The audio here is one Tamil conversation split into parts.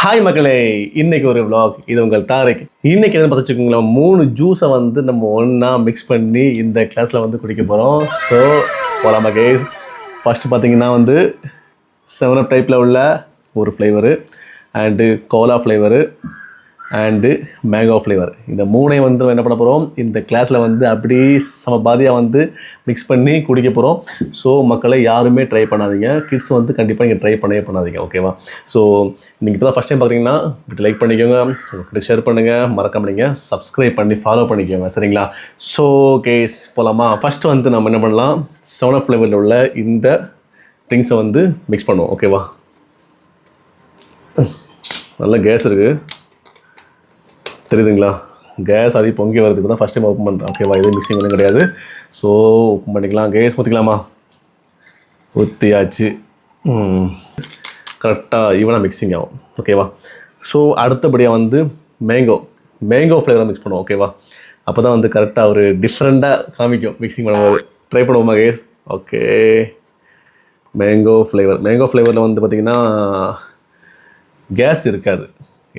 ஹாய் மக்களே, இன்னைக்கு ஒரு vlog. இது உங்கள் தாரிக். இன்னைக்கு என்ன பார்த்துச்சுக்கோங்களேன், 3 ஜூஸை வந்து நம்ம ஒன்றா மிக்ஸ் பண்ணி இந்த கிளாஸில் வந்து குடிக்க போகிறோம். ஸோ போகலாமா கேஸ்? ஃபஸ்ட்டு பார்த்தீங்கன்னா வந்து 7up டைப்பில் உள்ள ஒரு flavour and cola flavour and mango flavour. இந்த மூணையும் வந்து என்ன பண்ண போகிறோம், இந்த கிளாஸில் வந்து அப்படியே சமபாதியாக வந்து மிக்ஸ் பண்ணி குடிக்க போகிறோம். ஸோ மக்களை யாருமே ட்ரை பண்ணாதீங்க, கிட்ஸ் வந்து கண்டிப்பாக நீங்கள் ட்ரை பண்ணாதீங்க, ஓகேவா? ஸோ நீங்கள் இப்போ தான் ஃபஸ்ட் டைம் பார்க்குறீங்கன்னா இப்படி லைக் பண்ணிக்கோங்க, உங்களுக்கு ஷேர் பண்ணுங்கள், மறக்காம நீங்கள் சப்ஸ்கிரைப் பண்ணி ஃபாலோ பண்ணிக்கோங்க, சரிங்களா? ஸோ கேஸ் போகலாமா? ஃபஸ்ட்டு வந்து நம்ம என்ன பண்ணலாம், 7up ஃப்ளேவரில் உள்ள இந்த ட்ரிங்க்ஸை வந்து மிக்ஸ் பண்ணுவோம், ஓகேவா? நல்ல கேஸ் இருக்குது, தெரியுதுங்களா? கேஸ் அடி பொங்கி வருது. இப்போ தான் ஃபஸ்ட் டைம் ஓப்பன் பண்ணுறேன், ஓகேவா? இது மிக்சிங் ஒன்றும் கிடையாது. ஸோ ஓப்பன் பண்ணிக்கலாம். கேஸ் ஊற்றிக்கலாமா? ஊற்றியாச்சு. கரெக்டாக ஈவனாக மிக்சிங் ஆகும், ஓகேவா? ஸோ அடுத்தபடியாக வந்து மேங்கோ ஃப்ளேவரை மிக்ஸ் பண்ணுவோம், ஓகேவா? அப்போ தான் வந்து கரெக்டாக ஒரு டிஃப்ரெண்ட்டாக காமிக்கும் மிக்சிங் பண்ணும்போது. ட்ரை பண்ணுவோமா கேஸ்? ஓகே, மேங்கோ ஃப்ளேவரில் வந்து பார்த்திங்கன்னா கேஸ் இருக்காது.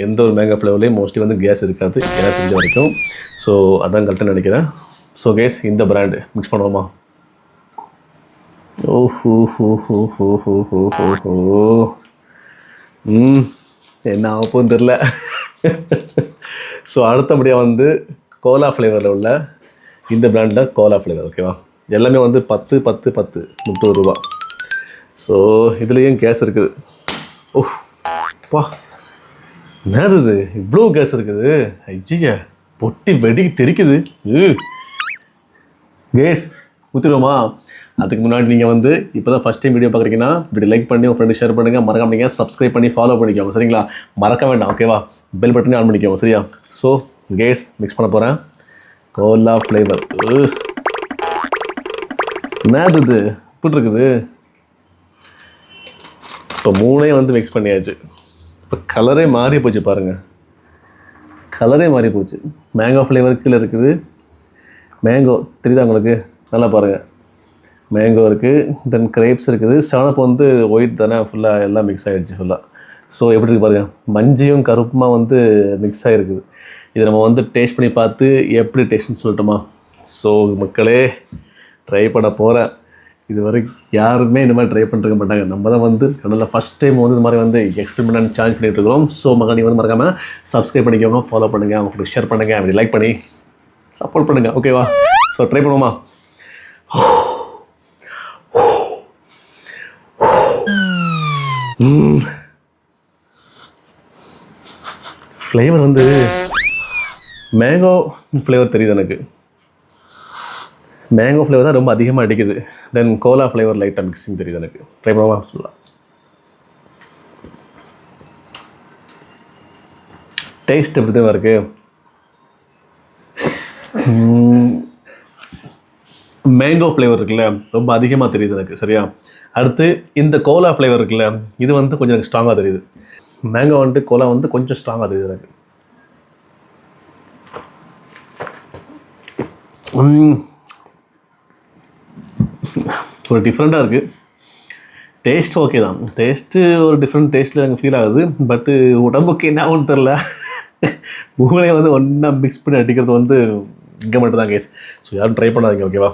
எந்த ஒரு மேங்கோ ஃப்ளேவர்லேயும் மோஸ்ட்லி வந்து கேஸ் இருக்காது, எனக்கு தெரிஞ்ச வரைக்கும். ஸோ அதான் கரெக்டாக நினைக்கிறேன். ஸோ கேஸ் இந்த பிராண்டு மிக்ஸ் பண்ணுவோமா? என்ன ஆகப்போன்னு தெரில. ஸோ அடுத்தபடியாக வந்து கோலா ஃப்ளேவரில் உள்ள இந்த பிராண்டில் கோலா ஃப்ளேவர், ஓகேவா? எல்லாமே வந்து 30 ரூபா. ஸோ இதுலேயும் கேஸ் இருக்குது. பா, என்னது இவ்வளோ கேஸ் இருக்குது? ஐயா, பொட்டி வெடி தெரிக்குது. கேஸ் ஊற்றிடுவோமா? அதுக்கு முன்னாடி நீங்கள் வந்து இப்போ தான் ஃபஸ்ட் டைம் வீடியோ பார்க்குறீங்கன்னா இப்படி லைக் பண்ணி உங்கள் ஃப்ரெண்டு ஷேர் பண்ணுங்கள், மறக்காம நீங்கள் சப்ஸ்கிரைப் பண்ணி ஃபாலோ பண்ணிக்கோங்க, சரிங்களா? மறக்க வேண்டாம், ஓகேவா? பெல் பட்டனே ஆன் பண்ணிக்கோங்க, சரியா? ஸோ கேஸ் மிக்ஸ் பண்ண போகிறேன். Cola flavour. என்னது இது இப்படி இருக்குது? இப்போ மூணையும் வந்து மிக்ஸ் பண்ணியாச்சு. இப்போ கலரே மாறி போச்சு பாருங்கள், கலரே மாறி போச்சு. மேங்கோ ஃப்ளேவர் கீழே இருக்குது. மேங்கோ தெரியுதா உங்களுக்கு? நல்லா பாருங்கள், மேங்கோ இருக்குது, தென் கிரேப்ஸ் இருக்குது. 7up வந்து ஒயிட் தானே, ஃபுல்லாக எல்லாம் மிக்ஸ் ஆகிடுச்சு ஃபுல்லாக. ஸோ எப்படி இருக்குது பாருங்கள், மஞ்சயும் கருப்புமா வந்து மிக்ஸ் ஆகிருக்குது. இதை நம்ம வந்து டேஸ்ட் பண்ணி பார்த்து எப்படி டேஸ்ட்னு சொல்லட்டுமா? ஸோ மக்களே, ட்ரை பண்ண போகிறேன். இது வரைக்கும் யாருமே இந்த மாதிரி ட்ரை பண்ணிருக்க மாட்டாங்க. நம்ம தான் வந்து கடலில் ஃபஸ்ட் டைம் வந்து இந்த மாதிரி வந்து எக்ஸ்பெரிமெண்ட் சேலஞ்ச் பண்ணிகிட்டு இருக்கிறோம். ஸோ மக்கள் நீங்கள் வந்து மறக்காமல் சப்ஸ்கிரைப் பண்ணிக்கோங்க, ஃபாலோ பண்ணுங்கள், உங்களுக்கு ஷேர் பண்ணுங்கள், அப்படி லைக் பண்ணி சப்போர்ட் பண்ணுங்கள், ஓகேவா? ஸோ ட்ரை பண்ணுவோமா? ஃப்ளேவர் வந்து மேங்கோ ஃப்ளேவர் தெரியுது எனக்கு. மேங்கோ ஃப்ளேவர் தான் ரொம்ப அதிகமாக அடிக்குது. தென் கோலா ஃப்ளேவர் லைட்டாக மிக்சிங் தெரியுது எனக்கு. ட்ரை பண்ணுவோமா? சொல்லலாம். டேஸ்ட் எப்படி தான் இருக்குது? மேங்கோ ஃப்ளேவர் இருக்குல்ல, ரொம்ப அதிகமாக தெரியுது எனக்கு, சரியா? அடுத்து இந்த கோலா ஃப்ளேவர் இருக்குல்ல, இது வந்து கொஞ்சம் எனக்கு ஸ்ட்ராங்காக தெரியுது. மேங்கோ வந்துட்டு கோலா வந்து கொஞ்சம் ஸ்ட்ராங்காக தெரியுது எனக்கு. ஒரு டிஃப்ரெண்ட்டாக இருக்குது. டேஸ்ட் ஓகே தான், டேஸ்ட்டு ஒரு டிஃப்ரெண்ட் டேஸ்ட்டில் எனக்கு ஃபீல் ஆகுது. பட்டு உடம்புக்கு என்ன ஆகும்னு தெரில. மூணையை வந்து ஒன்றா மிக்ஸ் பண்ணி அடிக்கிறது வந்து இங்கே மட்டும் தான் கேஸ். ஸோ யாரும் ட்ரை பண்ணாதீங்க, ஓகேவா?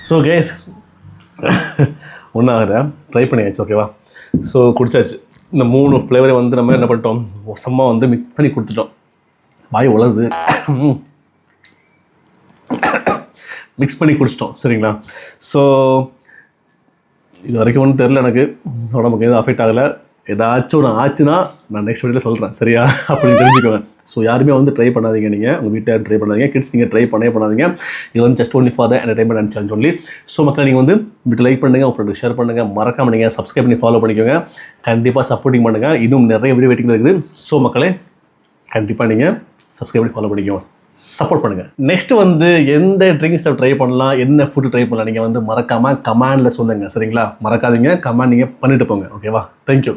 ஸோ கேஸ் ஒன்றாக ட்ரை பண்ணியாச்சு, ஓகேவா? ஸோ குடிச்சாச்சு. இந்த 3 ஃப்ளேவரை வந்து நம்ம என்ன பண்ணிட்டோம், மொசமாக வந்து மிக்ஸ் பண்ணி கொடுத்துட்டோம். வாய் உலருது. மிக்ஸ் பண்ணி குடிச்சிட்டோம், சரிங்களா? ஸோ இது வரைக்கும் ஒன்றும் தெரில எனக்கு, உடம்புக்கு எதுவும் அஃபெக்ட் ஆகலை. ஏதாச்சும் ஒன்று ஆச்சுன்னா நான் நெக்ஸ்ட் வீடியோவில் சொல்கிறேன், சரியா? அப்படின்னு தெரிஞ்சுக்கோங்க. ஸோ யாருமே வந்து ட்ரை பண்ணாதீங்க, நீங்கள் உங்கள் வீட்டில் ட்ரை பண்ணாதீங்க, கிட்ஸ் நீங்கள் ட்ரை பண்ணாதீங்க. இது வந்து just only for the entertainment and challenge only. So மக்கள் நீங்கள் வந்து வீட்டு லைக் பண்ணுங்கள், உங்கள் ஃப்ரெண்டுக்கு ஷேர் பண்ணுங்கள், மறக்காம நீங்கள் சப்ஸ்கிரைப் பண்ணி ஃபாலோ பண்ணிக்கோங்க, கண்டிப்பாக சப்போர்ட்டிங் பண்ணுங்கள். இன்னும் நிறைய வீடியோ வெயிட்டிங் இருக்குது. ஸோ மக்களே, கண்டிப்பாக நீங்கள் சப்ஸ்கிரைப் பண்ணி ஃபாலோ பண்ணிக்கோங்க, சப்போர்ட் பண்ணுங்கள். நெக்ஸ்ட் வந்து எந்த ட்ரிங்க்ஸை ட்ரை பண்ணலாம், என்ன ஃபுட்டு ட்ரை பண்ணலாம், நீங்கள் வந்து மறக்காமல் கமெண்டில் சொல்லுங்கள். சரிங்களா? மறக்காதீங்க, கமெண்ட் நீங்கள் பண்ணிட்டு போங்க. ஓகேவா? தேங்க்யூ.